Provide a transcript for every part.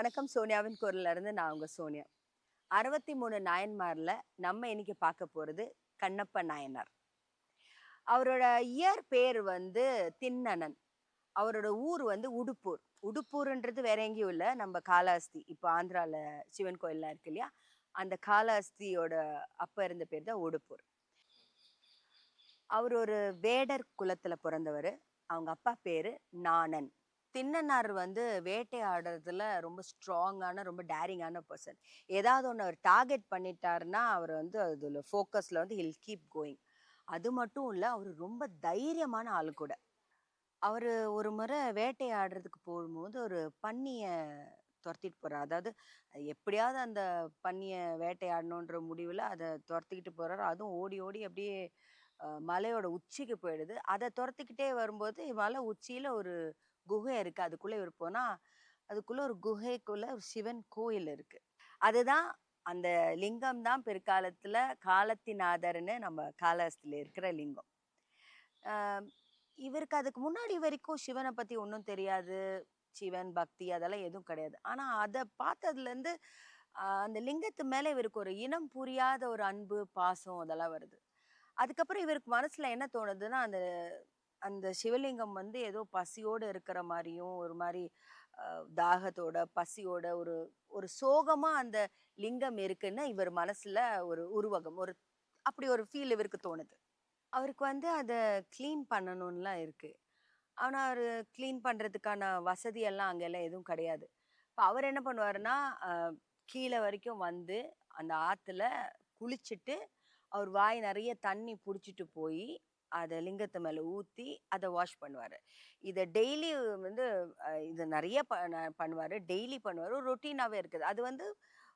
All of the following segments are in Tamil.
வணக்கம். சோனியாவின் குரல்ல இருந்து நான் உங்க சோனியா. 63 நாயன்மார்ல நம்ம இன்னைக்கு பார்க்க போறது கண்ணப்ப நாயனார். அவரோட பேர் வந்து திண்ணனன். அவரோட ஊர் வந்து உடுப்பூர். உடுப்பூர்ன்றது வேற எங்கேயும் இல்ல. நம்ம காளஹஸ்தி. இப்போ ஆந்திரால சிவன் கோயில்லாம் இருக்கு இல்லையா? அந்த காளஹஸ்தியோட அப்ப இருந்த பேர் தான் உடுப்பூர். அவர் ஒரு வேடர் குலத்துல பிறந்தவரு. அவங்க அப்பா பேரு நாணன். திண்ணனார் வந்து வேட்டையாடுறதுல ரொம்ப ஸ்ட்ராங்கான, ரொம்ப டேரிங்கான பெர்சன். ஏதாவது ஒண்ணு அவர் டார்கெட் பண்ணிட்டாருன்னா, அவர் வந்து அதுல ஃபோக்கஸ்ல வந்து ஹில் கீப் கோயிங். அது மட்டும் இல்ல, அவரு ரொம்ப தைரியமான ஆளு கூட. அவரு ஒரு முறை வேட்டையாடுறதுக்கு போகும்போது, ஒரு பன்னிய தொரத்திட்டு போறாரு. அதாவது எப்படியாவது அந்த பன்னிய வேட்டையாடணுன்ற முடிவுல அத தொரத்திக்கிட்டு போறாரு. அதுவும் ஓடி ஓடி அப்படியே மலையோட உச்சிக்கு போயிடுது. அத தொரத்திக்கிட்டே வரும்போது, மலை உச்சியில ஒரு குகை இருக்கு. அதுக்குள்ள இவரு போனா, அதுக்குள்ள ஒரு குகைக்குள்ள ஒரு சிவன் கோயில் இருக்கு. அதுதான் அந்த லிங்கம் தான் பிற்காலத்துல காலத்திநாதர்ன்னு நம்ம காளஹஸ்தில இருக்கிற லிங்கம். அ இவருக்கு அதுக்கு முன்னாடி வரைக்கும் சிவன பத்தி ஒண்ணும் தெரியாது. சிவன் பக்தி அதெல்லாம் எதுவும் கிடையாது. ஆனா அத பார்த்ததுலேருந்து அந்த லிங்கத்து மேல இவருக்கு ஒரு இனம் புரியாத ஒரு அன்பு, பாசம் அதெல்லாம் வருது. அதுக்கப்புறம் இவருக்கு மனசுல என்ன தோணுதுன்னா, அந்த அந்த சிவலிங்கம் வந்து ஏதோ பசியோட இருக்கிற மாரியும், ஒரு மாரி தாகத்தோட, பசியோட ஒரு ஒரு சோகமா அந்த லிங்கம் இருக்குன்னு இவர் மனசுல ஒரு உருவகம், அப்படி ஒரு ஃபீல் இவருக்கு தோணுது. அவருக்கு வந்து அத கிளீன் பண்ணணும்லாம் இருக்கு. ஆனா, அவரு கிளீன் பண்றதுக்கான வசதி எல்லாம் அங்கெல்லாம் எதுவும் கிடையாது. இப்ப அவர் என்ன பண்ணுவாருன்னா, அ கீழ வரைக்கும் வந்து அந்த ஆத்துல குளிச்சுட்டு, அவர் வாய் நெறைய தண்ணி புடிச்சிட்டு போயி, அத லிங்கத்து மேல ஊத்தி, அத வாஷ் பண்ணுவாரு. இத டெய்லி வந்து இத நெறைய பண்ணுவாரு. டெய்லி பண்ணுவாரு. ஒரு ரொட்டீனாவே இருக்குது. அது வந்து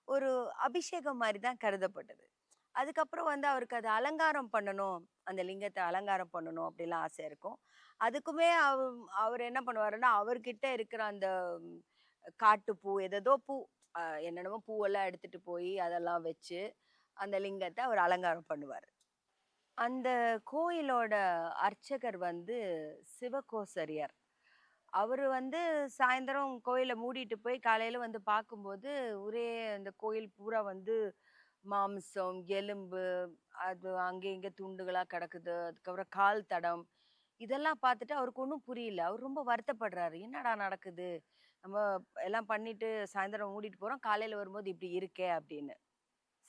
ஒரு அபிஷேகம் மாரி தான் கருதப்பட்டது. அதுக்கப்புறம் வந்து அவருக்கு அத அலங்காரம் பண்ணணும். அந்த லிங்கத்த அலங்காரம் பண்ணணும் அப்படிலாம் ஆசை இருக்கும். அதுக்குமே அவர் என்ன பண்ணுவாருன்னா, அவர்கிட்ட இருக்கிற அந்த காட்டுப்பூ, ஏதேதோ பூ என்னென்னமோ பூவெல்லாம் எடுத்துட்டு போயி, அதெல்லாம் வச்சு, அந்த லிங்கத்த அவர் அலங்காரம் பண்ணுவாரு. அந்த கோயிலோட அர்ச்சகர் வந்து சிவகோசரியார். அவரு வந்து சாயந்தரம் கோயில மூடிட்டு போய் காலையில வந்து பார்க்கும்போது, ஒரே அந்த கோயில் பூரா வந்து மாமிசம், எலும்பு, அது அங்க இங்க துண்டுகளா கிடக்குது. அதுக்கப்புறம் கால் தடம். இதெல்லாம் பார்த்துட்டு அவருக்கு ஒண்ணும் புரியல. அவர் ரொம்ப வருத்தப்படுறாரு. "என்னடா நடக்குது? நம்ம எல்லாம் பண்ணிட்டு சாயந்தரம் மூடிட்டு போறோம். காலையில வரும்போது இப்படி இருக்கே!" அப்படின்னு.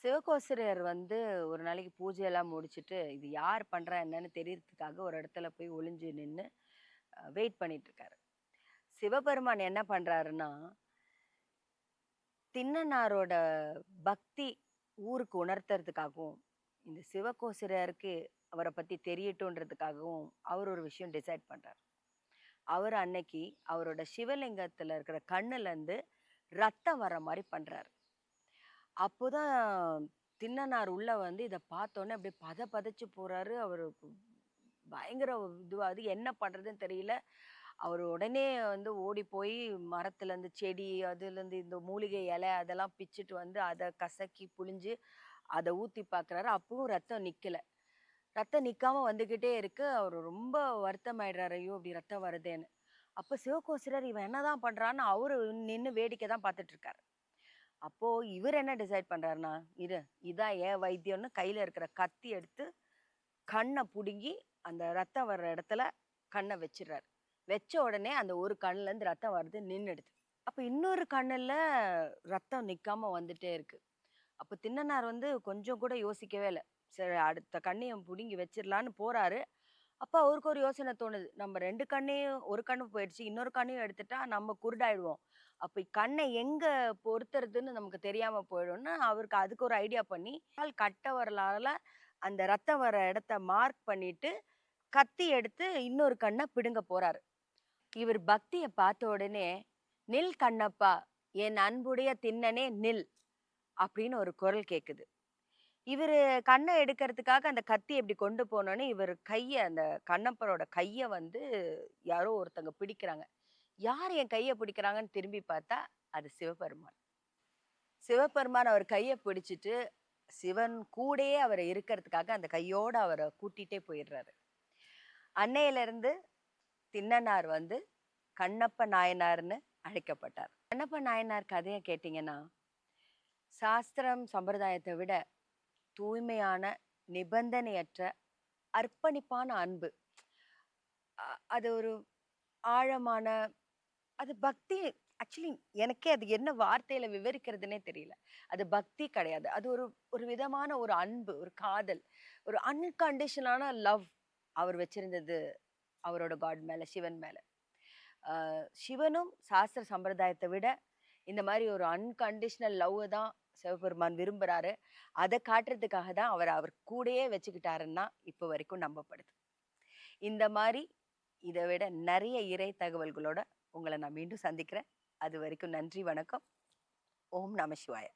சிவகோசரியார் வந்து ஒரு நாளைக்கு பூஜையெல்லாம் முடிச்சுட்டு, இது யார் பண்றா என்னன்னு தெரியறதுக்காக ஒரு இடத்துல போய் ஒளிஞ்சு நின்னு வெயிட் பண்ணிட்டு இருக்காரு. சிவபெருமான் என்ன பண்றாருன்னா, திண்ணனாரோட பக்தி ஊருக்கு உணர்த்துறதுக்காகவும், இந்த சிவகோசரியாருக்கு அவர பத்தி தெரியட்டுன்றதுக்காகவும், அவர் ஒரு விஷயம் டிசைட் பண்றாரு. அவரு அன்னைக்கு அவரோட சிவலிங்கத்துல இருக்கிற கண்ணுலருந்து ரத்தம் வர்ற மாரி பண்றாரு. அப்போதான் திண்ணனார் உள்ள வந்து இத பார்த்தோனே அப்படியே பதச்சு போறாரு. அவருக்கு பயங்கர இதுவாகுது. என்ன பண்றதுன்னு தெரியல. அவரு உடனே வந்து ஓடி போய் மரத்துலேருந்து செடி, அதுலேருந்து இந்த மூலிகை இலை அதெல்லாம் பிச்சுட்டு வந்து அத கசக்கி புழிஞ்சு அத ஊத்தி பார்க்குறாரு. அப்பவும் ரத்தம் நிக்கல. ரத்தம் நிக்காம வந்துகிட்டே இருக்கு. அவரு ரொம்ப வருத்தமாயிடுறாரு. ஐயோ! இப்படி ரத்தம் வருதேன்னு. அப்ப சிவகோசரர் இவன் என்னதான் பண்றான்னு அவரு நின்னு வேடிக்கை தான் பார்த்துட்டு இருக்காரு. அப்போ இவரு என்ன டிசைட் பண்றாருன்னா, இதான் என் வைத்தியம்ன்னு கையில இருக்கிற கத்தி எடுத்து கண்ண புடுங்கி, அந்த ரத்தம் வர்ற இடத்துல கண்ண வச்சுர்றாரு. வச்ச உடனே அந்த ஒரு கண்ணுலருந்து ரத்தம் வர்றது நின்னுடுது. அப்ப இன்னொரு கண்ணுல ரத்தம் நிக்காம வந்துட்டே இருக்கு. அப்ப திண்ணனார் வந்து கொஞ்சம் கூட யோசிக்கவே இல்ல. சரி அடுத்த கண்ணையும் புடுங்கி வச்சிரலான்னு போறாரு. அப்ப அவருக்கு ஒரு யோசனை தோணுது. நம்ம 2 கண்ணையும் ஒரு கண்ணு போயிடுச்சு. இன்னொரு கண்ணையும் எடுத்துட்டா நம்ம குருடாயிடுவோம். அப்ப கண்ண எங்க பொருத்துறதுன்னு நமக்கு தெரியாம போயிடும்னு அவருக்கு அதுக்கு ஒரு ஐடியா பண்ணி, கட்ட விரலால அந்த ரத்தம் வர இடத்த மார்க் பண்ணிட்டு, கத்தி எடுத்து இன்னொரு கண்ண பிடுங்க போறாரு. இவர் பக்திய பார்த்த உடனே, "நில் கண்ணப்பா! என் அன்புடைய திண்ணனே நில்!" அப்படின்னு ஒரு குரல் கேட்குது. இவரு கண்ண எடுக்கிறதுக்காக அந்த கத்திய இப்படி கொண்டு போனோனே, இவரு அந்த கண்ணப்பரோட கைய வந்து யாரோ ஒருத்தங்க பிடிக்கிறாங்க. யார் என் கைய பிடிக்கிறாங்கன்னு திரும்பி பார்த்தா, அது சிவபெருமான். சிவபெருமான் அவர் கைய பிடிச்சுட்டு, சிவன் கூடயே அவர இருக்கிறதுக்காக அந்த கையோட அவர கூட்டிட்டே போயிடுறாரு. அன்னையிலிருந்து திண்ணனார் வந்து கண்ணப்ப நாயனார்ன்னு அழைக்கப்பட்டார். கண்ணப்ப நாயனார் கதைய கேட்டீங்கன்னா, சாஸ்திரம், சம்பிரதாயத்த விட தூய்மையான, நிபந்தனையற்ற, அர்ப்பணிப்பான அன்பு. அ அது ஒரு ஆழமான அது பக்தி ஆக்சுவலி எனக்கே அது என்ன வார்த்தையில விவரிக்கிறதுன்னே தெரியல. அது பக்தி கிடையாது. அது ஒரு ஒரு விதமான ஒரு அன்பு, ஒரு காதல், ஒரு அன்கண்டிஷனலான லவ் அவர் வச்சிருந்தது அவரோட காட் மேல, சிவன் மேல. அ சிவனும் சாஸ்திர சம்பிரதாயத்த விட இந்த மாரி ஒரு அன்கண்டிஷனல் லவ்வ தான் சிவபெருமான் விரும்புறாரு. அத காட்டுறதுக்காக தான் அவர அவர் கூடயே வச்சுக்கிட்டாருன்னு தான் இப்ப வரைக்கும் நம்பப்படுது. இந்த மாரி இத விட நெறைய இறை தகவல்களோட உங்கள நான் மீண்டும் சந்திக்கிறேன். அதுவரைக்கும் நன்றி, வணக்கம். ஓம் நம சிவாய.